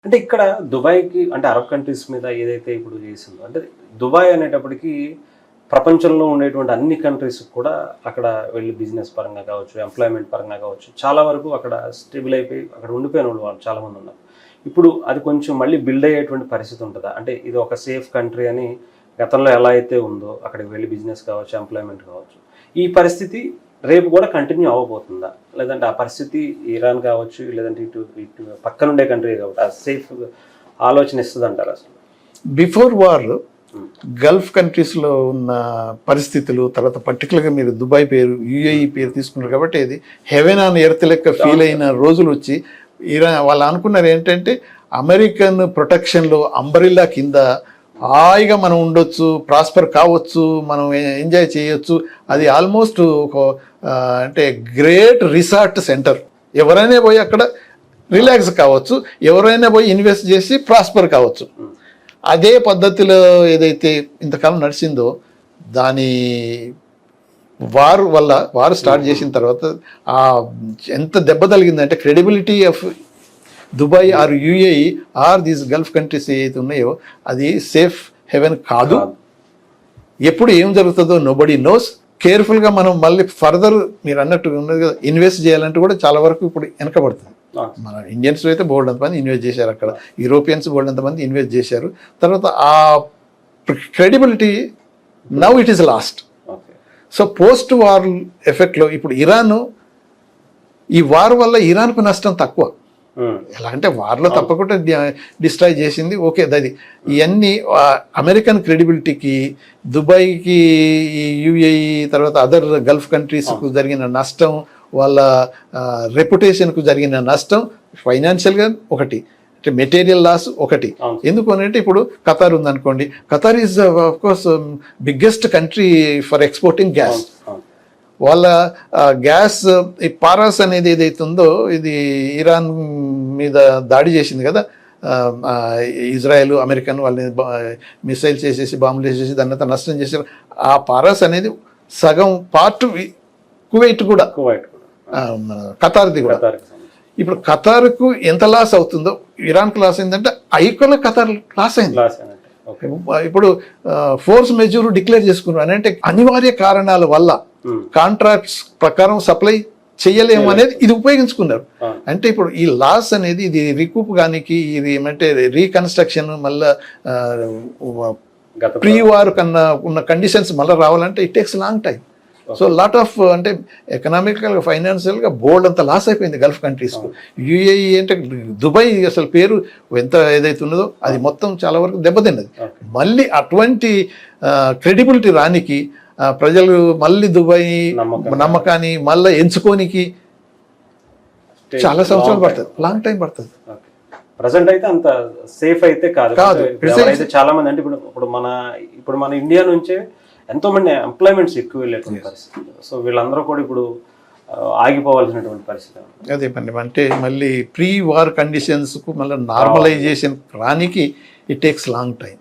అంటే ఇక్కడ దుబాయ్‌కి అంటే అరబ్ కంట్రీస్ మీద ఏదైతే ఇప్పుడు చేసిందో అంటే దుబాయ్ అనేటప్పటికి ప్రపంచంలో ఉండేటువంటి అన్ని కంట్రీస్‌కి కూడా అక్కడ వెళ్లి బిజినెస్ పరంగా కావచ్చు, ఎంప్లాయ్‌మెంట్ పరంగా కావచ్చు, చాలా వరకు అక్కడ స్టేబుల్ అయిపోయి అక్కడ ఉండిపోయినోళ్ళు వాళ్ళు చాలామంది ఉన్నారు. ఇప్పుడు అది కొంచెం మళ్ళీ బిల్డ్ అయ్యేటువంటి పరిస్థితి ఉంటదా? అంటే ఇది ఒక సేఫ్ కంట్రీ అని గతంలో ఎలా అయితే ఉందో అక్కడికి వెళ్లి బిజినెస్ కావచ్చు, ఎంప్లాయ్‌మెంట్ కావచ్చు. ఈ పరిస్థితి రేపు కూడా కంటిన్యూ అవ్వబోతుందా? లేదంటే ఆ పరిస్థితి ఇరాన్ కావచ్చు, లేదంటే ఇటు ఇటు పక్కనుండే కంట్రీ కాబట్టి ఆ సేఫ్ ఆలోచన ఇస్తదంటారా అసలు? బిఫోర్ వార్ గల్ఫ్ కంట్రీస్లో ఉన్న పరిస్థితులు, తర్వాత పర్టికులర్గా మీరు దుబాయ్ పేరు, యుఏఈ పేరు తీసుకున్నారు కాబట్టి ఇది హెవెన్ ఆన్ ఎర్త్ లెక్క ఫీల్ అయిన రోజులు వచ్చి వాళ్ళు అనుకున్నారు ఏంటంటే అమెరికన్ ప్రొటెక్షన్లో అంబరిల్లా కింద హాయిగా మనం ఉండొచ్చు, ప్రాస్పర్ కావచ్చు, మనం ఎంజాయ్ చేయొచ్చు. అది ఆల్మోస్ట్ ఒక అంటే గ్రేట్ రిసార్ట్ సెంటర్. ఎవరైనా పోయి అక్కడ రిలాక్స్ కావచ్చు, ఎవరైనా పోయి ఇన్వెస్ట్ చేసి ప్రాస్పర్ కావచ్చు. అదే పద్ధతిలో ఏదైతే ఇంతకాలం నడిచిందో దాని వారు స్టార్ట్ చేసిన తర్వాత ఎంత దెబ్బ తగిలిందంటే credibility of Dubai or UAE or these Gulf countries ఏవైతే ఉన్నాయో అది సేఫ్ హెవెన్ కాదు. ఎప్పుడు ఏం జరుగుతుందో నోబడీ నోస్. కేర్ఫుల్గా మనం మళ్ళీ ఫర్దర్ మీరు అన్నట్టు ఉన్నది కదా, ఇన్వెస్ట్ చేయాలంటే కూడా చాలా వరకు ఇప్పుడు వెనకబడుతుంది. మన ఇండియన్స్ అయితే బోల్డ్ అంతమంది ఇన్వెస్ట్ చేశారు, అక్కడ యూరోపియన్స్ బోల్డ్ అంతమంది ఇన్వెస్ట్ చేశారు. తర్వాత ఆ credibility now it is lost. So post war ఎఫెక్ట్లో ఇప్పుడు ఇరాన్, ఈ వార్ వల్ల ఇరాన్కు నష్టం తక్కువ. ఎలా అంటే వార్లో తప్పకుండా డిస్ట్రాయ్ చేసింది, ఓకే. అది ఇవన్నీ అమెరికన్ క్రెడిబిలిటీకి, దుబాయ్కి, యుఏఈ, తర్వాత అదర్ గల్ఫ్ కంట్రీస్కు జరిగిన నష్టం, వాళ్ళ రెప్యుటేషన్కు జరిగిన నష్టం ఫైనాన్షియల్గా ఒకటి, అంటే మెటీరియల్ లాస్ ఒకటి. ఎందుకు అంటే ఇప్పుడు ఖతార్ ఉందనుకోండి, Qatar is of course biggest country for exporting gas. వాళ్ళ గ్యాస్ ఈ పారాస్ అనేది ఏదైతే ఉందో ఇది ఇరాన్ మీద దాడి చేసింది కదా, ఇజ్రాయెల్, అమెరికన్ వాళ్ళని మిసైల్ చేసేసి, బాంబులు వేసేసి దాన్ని అంతా నష్టం చేశారు. ఆ పారాస్ అనేది సగం పార్ట్ కువైట్ కూడా, ఖతార్ది కూడా. ఇప్పుడు ఖతార్కు ఎంత లాస్ అవుతుందో ఇరాన్కు లాస్ అయిందంటే ఐక్వల్ ఖతార్ లాస్ అయింది. ఇప్పుడు ఫోర్స్ మెజూర్ డిక్లేర్ చేసుకున్నారు అంటే అనివార్య కారణాల వల్ల కాంట్రాక్ట్స్ ప్రకారం సప్లై చేయలేము అనేది ఇది ఉపయోగించుకున్నారు. అంటే ఇప్పుడు ఈ లాస్ అనేది ఇది రికూప్ గానికి, ఇది ఏమంటే రీకన్స్ట్రక్షన్ మళ్ళా ప్రీ వార్ కన్నా ఉన్న కండిషన్స్ మళ్ళీ రావాలంటే it takes long time. So lot of అంటే ఎకనామికల్గా, ఫైనాన్షియల్గా బోల్డ్ అంత లాస్ అయిపోయింది గల్ఫ్ కంట్రీస్కు. యుఏఈ అంటే దుబాయ్ అసలు పేరు ఎంత ఏదైతే ఉన్నదో అది మొత్తం చాలా వరకు దెబ్బతిన్నది. మళ్ళీ అటువంటి క్రెడిబిలిటీ రానికి ప్రజలు మళ్ళీ దుబాయ్ నమ్మకాన్ని మళ్ళీ ఎంచుకోనికి చాలా సంవత్సరాలు పడుతుంది, లాంగ్ టైం పడుతుంది. ప్రజెంట్ అయితే అంత సేఫ్ అయితే కాదు. చాలా మంది అంటే ఇప్పుడు మన ఇండియా నుంచే ఎంతో మంది ఎంప్లాయ్మెంట్స్ ఎక్కువ వెళ్ళేటువంటి పరిస్థితి. సో వీళ్ళందరూ కూడా ఇప్పుడు ఆగిపోవాల్సినటువంటి పరిస్థితి. అదే పని అంటే మళ్ళీ ప్రీ వార్ కండిషన్స్కు మళ్ళీ నార్మలైజేషన్ రానికి ఇట్ టేక్స్ లాంగ్ టైం.